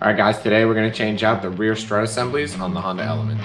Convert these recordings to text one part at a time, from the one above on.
Alright guys, today we're going to change out the rear strut assemblies on the Honda Element.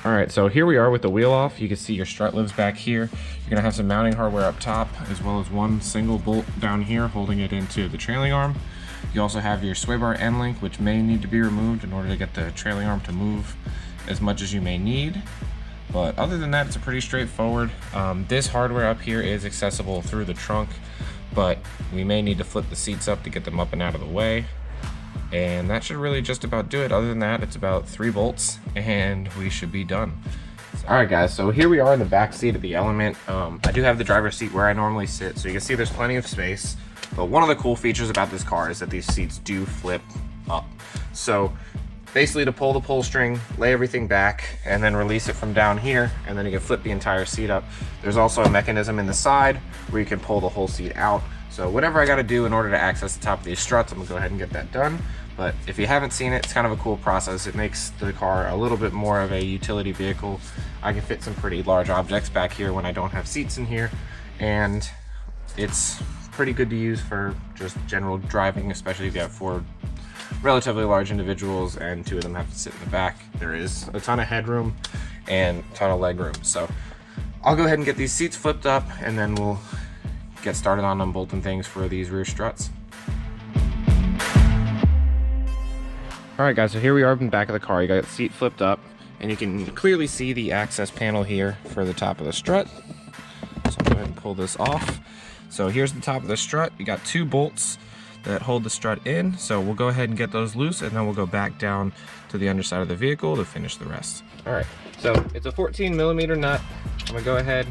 Alright, so here we are with the wheel off. You can see your strut lives back here. You're going to have some mounting hardware up top, as well as one single bolt down here holding it into the trailing arm. You also have your sway bar end link, which may need to be removed in order to get the trailing arm to move as much as you may need. But other than that, it's a pretty straightforward. This hardware up here is accessible through the trunk, but we may need to flip the seats up to get them up and out of the way. And that should really just about do it. Other than that, it's about 3 bolts and we should be done. All right guys, so here we are in the back seat of the Element. I do have the driver's seat where I normally sit, so you can see there's plenty of space. But one of the cool features about this car is that these seats do flip up. So basically to pull the pull string, lay everything back, and then release it from down here, and then you can flip the entire seat up. There's also a mechanism in the side where you can pull the whole seat out. So whatever I gotta do in order to access the top of these struts, I'm gonna go ahead and get that done. But if you haven't seen it, it's kind of a cool process. It makes the car a little bit more of a utility vehicle. I can fit some pretty large objects back here when I don't have seats in here, and it's pretty good to use for just general driving, especially if you have 4 relatively large individuals and 2 of them have to sit in the back. There is a ton of headroom and a ton of leg room. So I'll go ahead and get these seats flipped up, and then we'll get started on unbolting things for these rear struts. All right guys, so here we are in the back of the car. You got the seat flipped up, and you can clearly see the access panel here for the top of the strut. So I'll go ahead and pull this off. So here's the top of the strut. You got 2 bolts that hold the strut in. So we'll go ahead and get those loose, and then we'll go back down to the underside of the vehicle to finish the rest. All right, so it's a 14mm nut. I'm gonna go ahead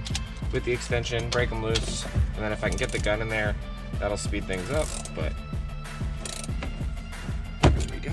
with the extension, break them loose, and then if I can get the gun in there, that'll speed things up, but here we go.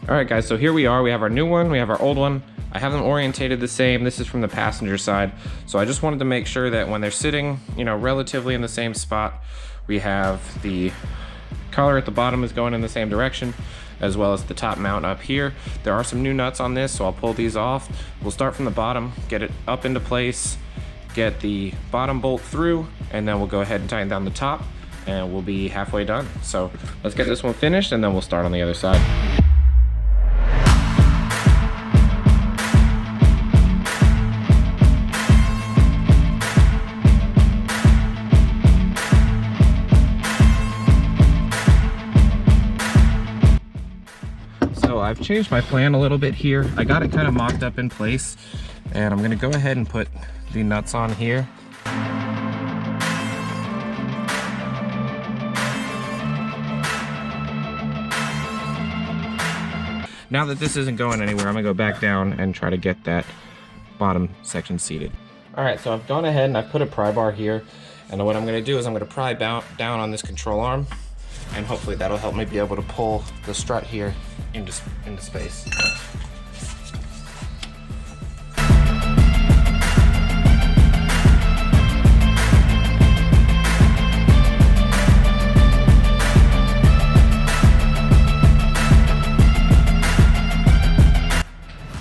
All right guys, so here we are. We have our new one, we have our old one. I have them orientated the same. This is from the passenger side. So I just wanted to make sure that when they're sitting, relatively in the same spot, we have the collar at the bottom is going in the same direction, as well as the top mount up here. There are some new nuts on this, so I'll pull these off. We'll start from the bottom, get it up into place, get the bottom bolt through, and then we'll go ahead and tighten down the top, and we'll be halfway done. So let's get this one finished, and then we'll start on the other side. So I've changed my plan a little bit here. I got it kind of mocked up in place, and I'm gonna go ahead and put the nuts on here. Now that this isn't going anywhere, I'm gonna go back down and try to get that bottom section seated. All right, so I've gone ahead and I've put a pry bar here, and what I'm gonna do is I'm gonna pry down on this control arm, and hopefully that'll help me be able to pull the strut here into space.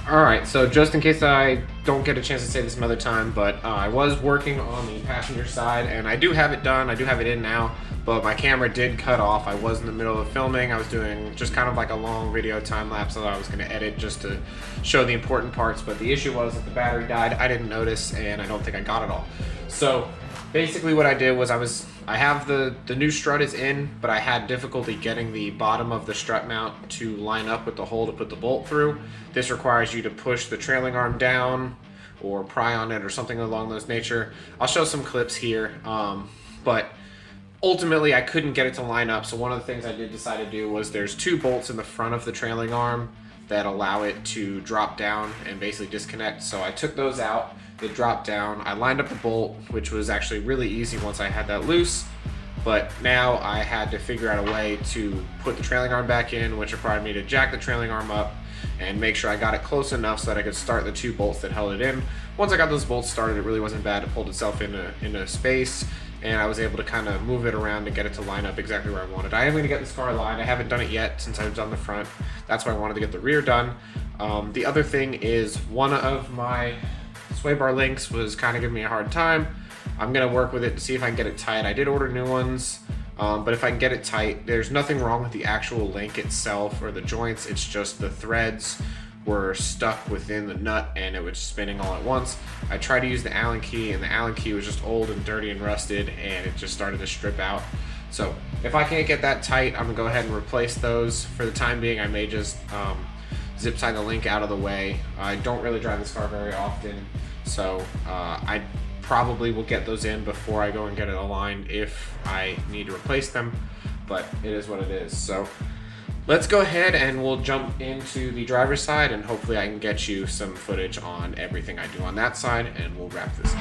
Alright, so just in case I don't get a chance to say this some other time, but I was working on the passenger side, and I do have it done, I do have it in now, but my camera did cut off. I was in the middle of filming. I was doing just kind of like a long video time lapse that I was going to edit just to show the important parts, but the issue was that the battery died. I didn't notice, and I don't think I got it all. So basically what I did was I have the new strut is in, but I had difficulty getting the bottom of the strut mount to line up with the hole to put the bolt through. This requires you to push the trailing arm down or pry on it or something along those nature. I'll show some clips here, but ultimately I couldn't get it to line up. So one of the things I did decide to do was there's 2 bolts in the front of the trailing arm that allow it to drop down and basically disconnect. So I took those out, it dropped down, I lined up the bolt, which was actually really easy once I had that loose, but now I had to figure out a way to put the trailing arm back in, which required me to jack the trailing arm up and make sure I got it close enough so that I could start the 2 bolts that held it in. Once I got those bolts started, it really wasn't bad. It pulled itself into space, and I was able to kind of move it around to get it to line up exactly where I wanted. I am going to get this car aligned. I haven't done it yet since I've done the front. That's why I wanted to get the rear done. The other thing is one of my sway bar links was kind of giving me a hard time. I'm going to work with it to see if I can get it tight. I did order new ones, but if I can get it tight, there's nothing wrong with the actual link itself or the joints. It's just the threads were stuck within the nut and it was spinning all at once. I tried to use the Allen key, and the Allen key was just old and dirty and rusted, and it just started to strip out. So if I can't get that tight, I'm gonna go ahead and replace those. For the time being, I may just zip tie the link out of the way. I don't really drive this car very often, so I probably will get those in before I go and get it aligned if I need to replace them, but it is what it is. So let's go ahead and we'll jump into the driver's side, and hopefully I can get you some footage on everything I do on that side, and we'll wrap this up.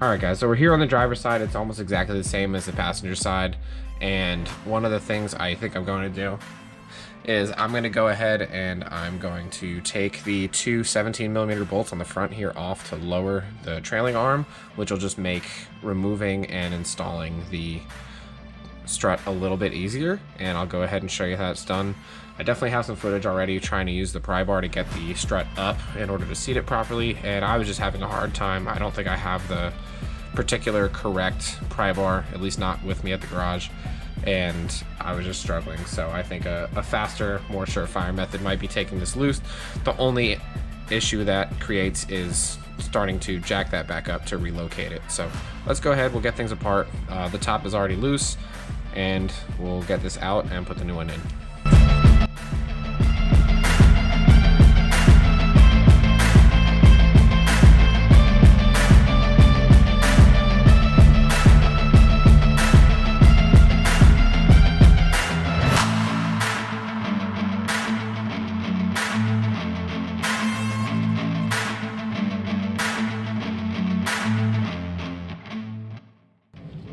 Alright guys, so we're here on the driver's side. It's almost exactly the same as the passenger side, and one of the things I think I'm going to do is I'm going to go ahead and I'm going to take the 2 17mm bolts on the front here off to lower the trailing arm, which will just make removing and installing the strut a little bit easier, and I'll go ahead and show you how it's done. I definitely have some footage already trying to use the pry bar to get the strut up in order to seat it properly, and I was just having a hard time. I don't think I have the particular correct pry bar, at least not with me at the garage, and I was just struggling. So I think a faster, more surefire method might be taking this loose. The only issue that creates is starting to jack that back up to relocate it. So let's go ahead, we'll get things apart. The top is already loose, and we'll get this out and put the new one in.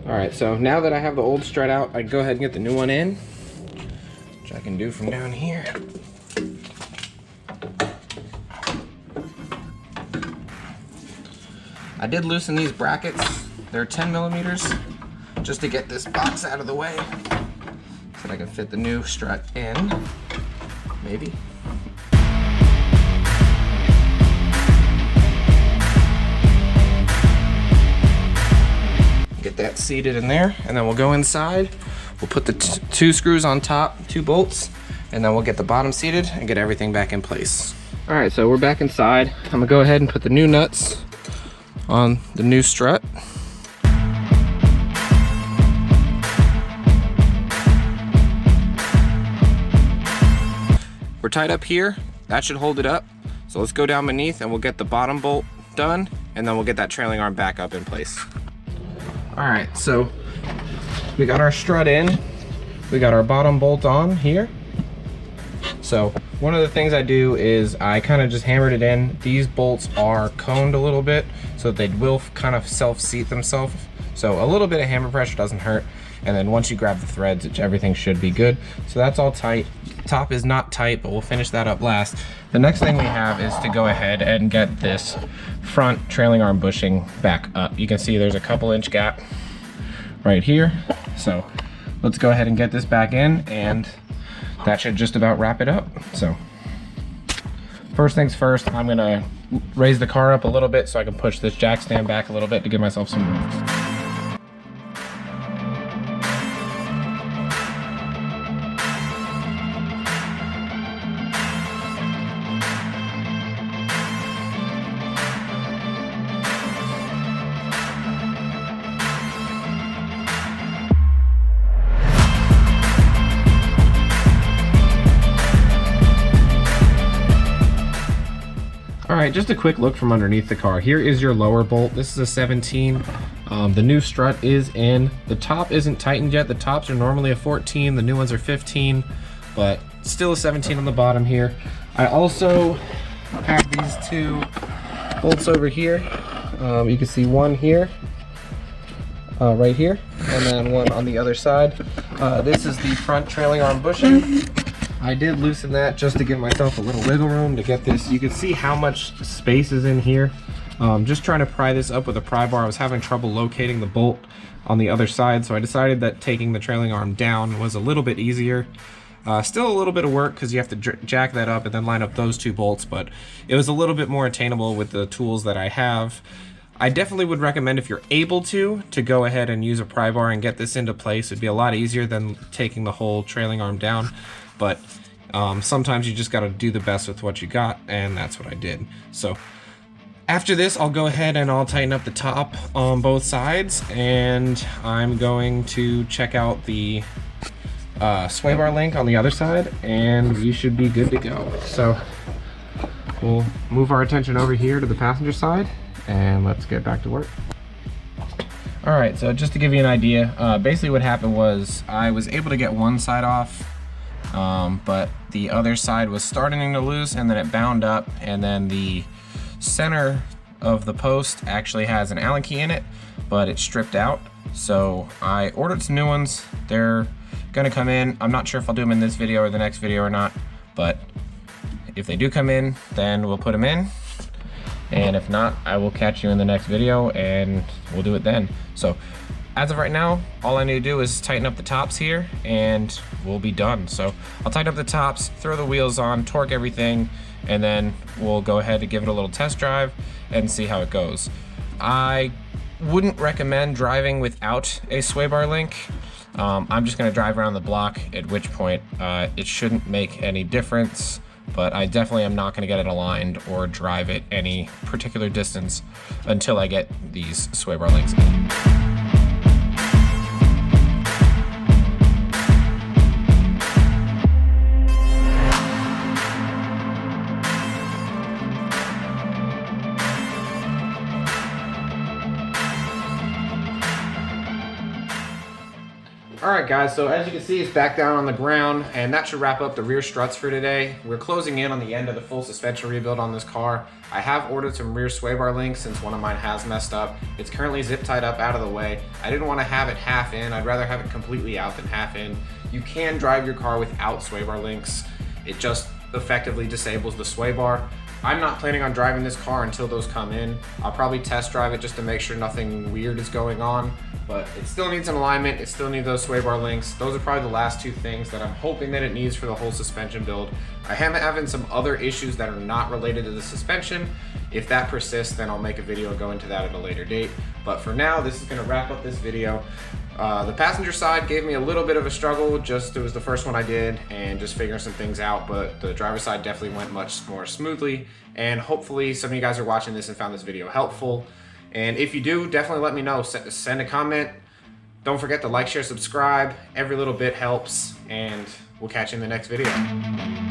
Alright, so now that I have the old strut out, I can go ahead and get the new one in, which I can do from down here. I did loosen these brackets. They're 10mm, just to get this box out of the way so that I can fit the new strut in, maybe. Get that seated in there, and then we'll go inside. We'll put the 2 screws on top, 2 bolts, and then we'll get the bottom seated and get everything back in place. All right, so we're back inside. I'm gonna go ahead and put the new nuts on the new strut. We're tied up here. That should hold it up. So let's go down beneath and we'll get the bottom bolt done, and then we'll get that trailing arm back up in place. All right, so we got our strut in. We got our bottom bolt on here. So one of the things I do is I kind of just hammered it in. These bolts are coned a little bit so that they will kind of self-seat themselves. So a little bit of hammer pressure doesn't hurt. And then once you grab the threads, everything should be good. So that's all tight. Top is not tight, but we'll finish that up last. The next thing we have is to go ahead and get this front trailing arm bushing back up. You can see there's a couple-inch gap right here. So let's go ahead and get this back in, and that should just about wrap it up. So first things first, I'm gonna raise the car up a little bit so I can push this jack stand back a little bit to give myself some room. Alright, just a quick look from underneath the car. Here is your lower bolt. This is a 17. The new strut is in. The top isn't tightened yet. The tops are normally a 14. The new ones are 15, but still a 17 on the bottom here. I also have these two bolts over here. You can see one here, right here, and then one on the other side. This is the front trailing arm bushing. I did loosen that just to give myself a little wiggle room to get this. You can see how much space is in here. Just trying to pry this up with a pry bar. I was having trouble locating the bolt on the other side, so I decided that taking the trailing arm down was a little bit easier. Still a little bit of work because you have to jack that up and then line up those two bolts, but it was a little bit more attainable with the tools that I have. I definitely would recommend, if you're able to go ahead and use a pry bar and get this into place. It'd be a lot easier than taking the whole trailing arm down, but sometimes you just got to do the best with what you got, and that's what I did. So after this, I'll go ahead and I'll tighten up the top on both sides, and I'm going to check out the sway bar link on the other side, and we should be good to go. So we'll move our attention over here to the passenger side, and let's get back to work. All right, so just to give you an idea, basically what happened was I was able to get one side off, but the other side was starting to loose, and then it bound up, and then the center of the post actually has an Allen key in it, but it's stripped out. So I ordered some new ones. They're gonna come in. I'm not sure if I'll do them in this video or the next video or not, but if they do come in, then we'll put them in. And if not, I will catch you in the next video and we'll do it then. So as of right now, all I need to do is tighten up the tops here and we'll be done. So I'll tighten up the tops, throw the wheels on, torque everything, and then we'll go ahead and give it a little test drive and see how it goes. I wouldn't recommend driving without a sway bar link. I'm just gonna drive around the block, at which point it shouldn't make any difference, but I definitely am not gonna get it aligned or drive it any particular distance until I get these sway bar links in. Alright guys, so as you can see, it's back down on the ground, and that should wrap up the rear struts for today. We're closing in on the end of the full suspension rebuild on this car. I have ordered some rear sway bar links since one of mine has messed up. It's currently zip tied up out of the way. I didn't want to have it half in. I'd rather have it completely out than half in. You can drive your car without sway bar links. It just effectively disables the sway bar. I'm not planning on driving this car until those come in. I'll probably test drive it just to make sure nothing weird is going on, but it still needs an alignment. It still needs those sway bar links. Those are probably the last two things that I'm hoping that it needs for the whole suspension build. I am having some other issues that are not related to the suspension. If that persists, then I'll make a video go into that at a later date. But for now, this is gonna wrap up this video. The passenger side gave me a little bit of a struggle. It was the first one I did and just figuring some things out, but the driver's side definitely went much more smoothly. And hopefully some of you guys are watching this and found this video helpful. And if you do, definitely let me know. Send a comment. Don't forget to like, share, subscribe. Every little bit helps, and we'll catch you in the next video.